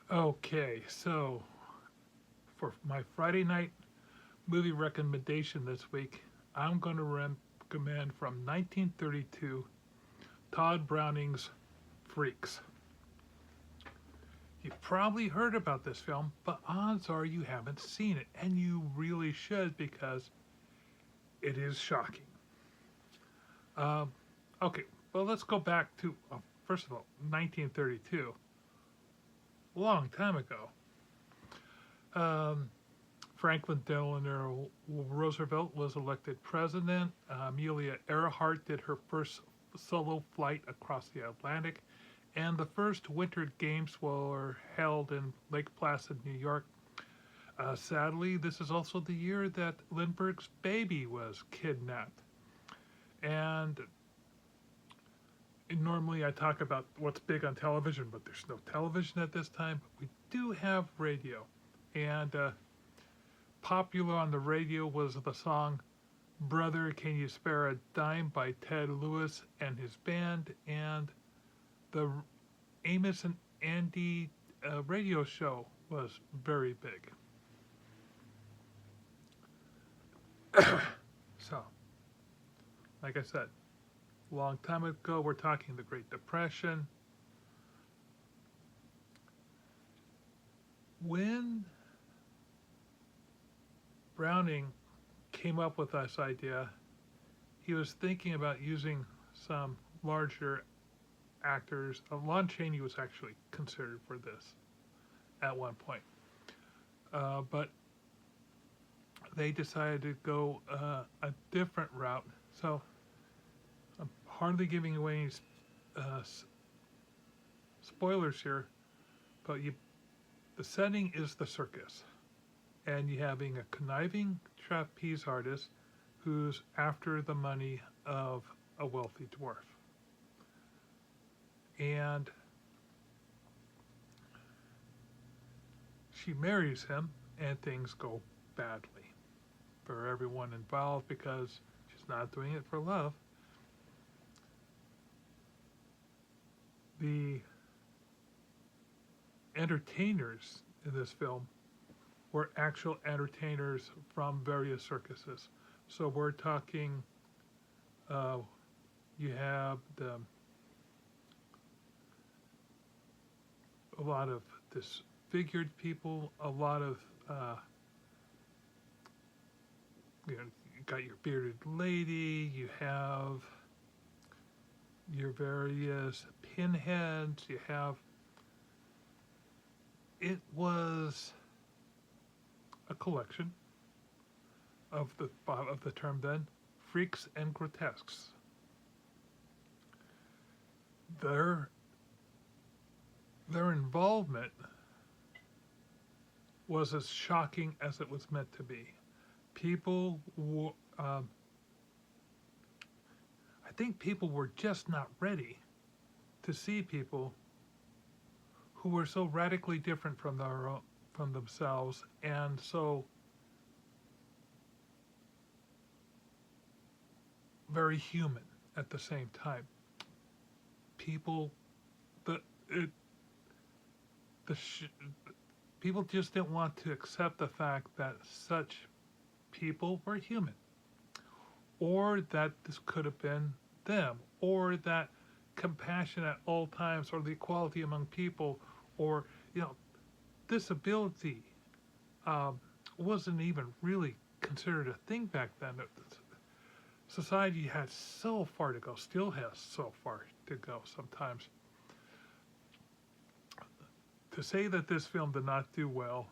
Okay, so for my Friday night movie recommendation this week, I'm going to recommend from 1932 Todd Browning's Freaks. You've probably heard about this film, but odds are you haven't seen it, and you really should because it is shocking. Um, okay, well, let's go back to, first of all, 1932, a long time ago. Um, Franklin Delano Roosevelt was elected president. Amelia Earhart did her first solo flight across the Atlantic, and the first Winter Games were held in Lake Placid, New York. Sadly, this is also the year that Lindbergh's baby was kidnapped. And normally I talk about what's big on television, but there's no television at this time. But we do have radio. And popular on the radio was the song Brother, Can You Spare a Dime by Ted Lewis and his band, and the Amos and Andy radio show was very big. So, like I said, a long time ago, we're talking the Great Depression. When Browning came up with this idea, he was thinking about using some larger actors. Lon Chaney was actually considered for this at one point. But they decided to go a different route. So I'm hardly giving away any uh, spoilers here, but the setting is the circus. And you having a conniving trapeze artist who's after the money of a wealthy dwarf. And she marries him, and things go badly for everyone involved because she's not doing it for love. The entertainers in this film were actual entertainers from various circuses. So we're talking, uh, you have a lot of disfigured people, a lot of, you got your bearded lady, you have your various pinheads, you have, it was a collection of the term then, freaks and grotesques. Their involvement was as shocking as it was meant to be. People were, I think people were just not ready to see people who were so radically different from themselves and so very human at the same time. People, the it, the sh- people just didn't want to accept the fact that such people were human, or that this could have been them, or that compassion at all times, or the equality among people, or you know, disability um, wasn't even really considered a thing back then. Society had so far to go, still has so far to go sometimes. To say that this film did not do well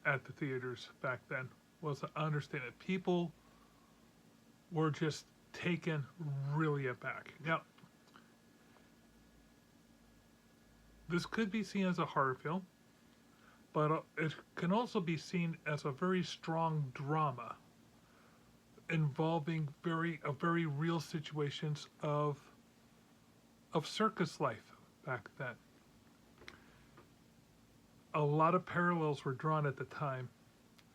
at the theaters back then was an understatement. People were just taken really aback. Now, this could be seen as a horror film, but it can also be seen as a very strong drama involving very real situations of circus life back then. A lot of parallels were drawn at the time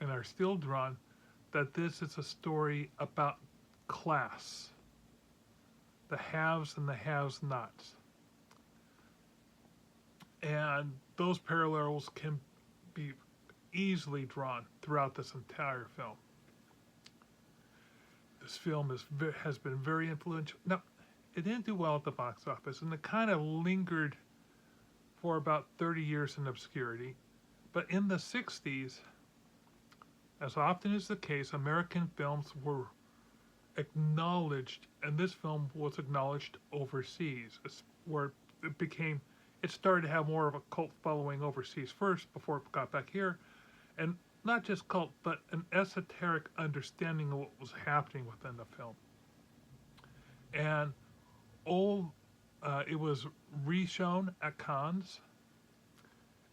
and are still drawn that this is a story about class, the haves and the have-nots. And those parallels can be easily drawn throughout this entire film. This film has been very influential. Now, it didn't do well at the box office, and it kind of lingered for about 30 years in obscurity. But in the 60s, as often is the case, American films were acknowledged, and this film was acknowledged overseas, where it started to have more of a cult following overseas first before it got back here. And not just cult, but an esoteric understanding of what was happening within the film. And it was reshown at Cannes,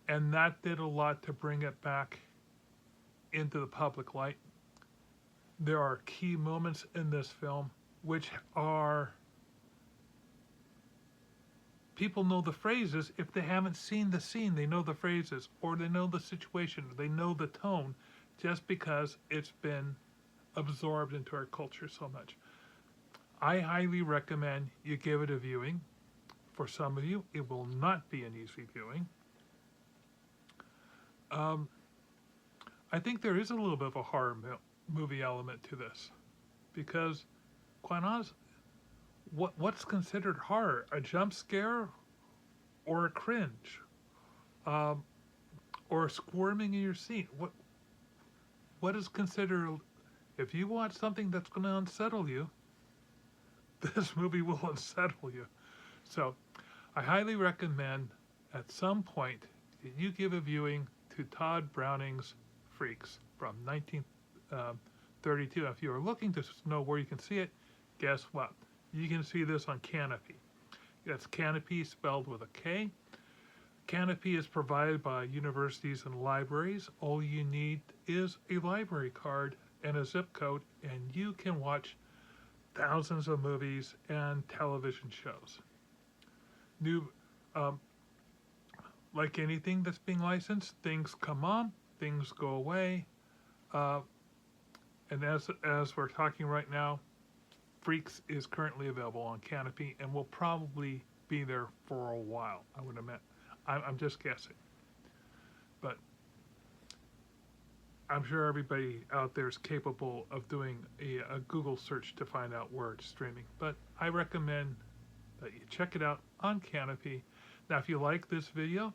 and that did a lot to bring it back into the public light. There are key moments in this film which are, people know the phrases. If they haven't seen the scene, they know the phrases, or they know the situation, they know the tone, just because it's been absorbed into our culture so much. I highly recommend you give it a viewing. For some of you, it will not be an easy viewing. I think there is a little bit of a horror movie element to this, because, quite honestly, what's considered horror? A jump scare, or a cringe, or squirming in your seat? What is considered? If you want something that's going to unsettle you, this movie will unsettle you. So, I highly recommend at some point that you give a viewing to Todd Browning's Freaks from 1932. If you are looking to know where you can see it, guess what? You can see this on Canopy. That's Canopy spelled with a K. Canopy is provided by universities and libraries. All you need is a library card and a zip code, and you can watch thousands of movies and television shows. Like anything that's being licensed, things come on, things go away. And as we're talking right now, Freaks is currently available on Canopy and will probably be there for a while, I would admit. I'm just guessing. But I'm sure everybody out there is capable of doing a Google search to find out where it's streaming. But I recommend that you check it out on Canopy. Now, if you like this video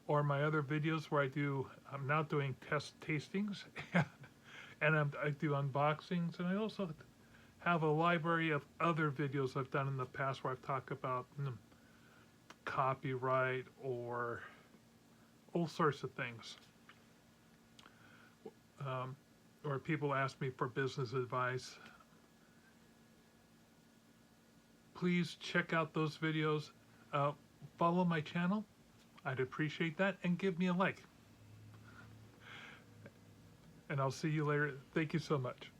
or my other videos where I'm now doing test tastings and I do unboxings, and I also have a library of other videos I've done in the past where I've talked about copyright or all sorts of things. Or people ask me for business advice. Please check out those videos. Follow my channel. I'd appreciate that, and give me a like. And I'll see you later. Thank you so much.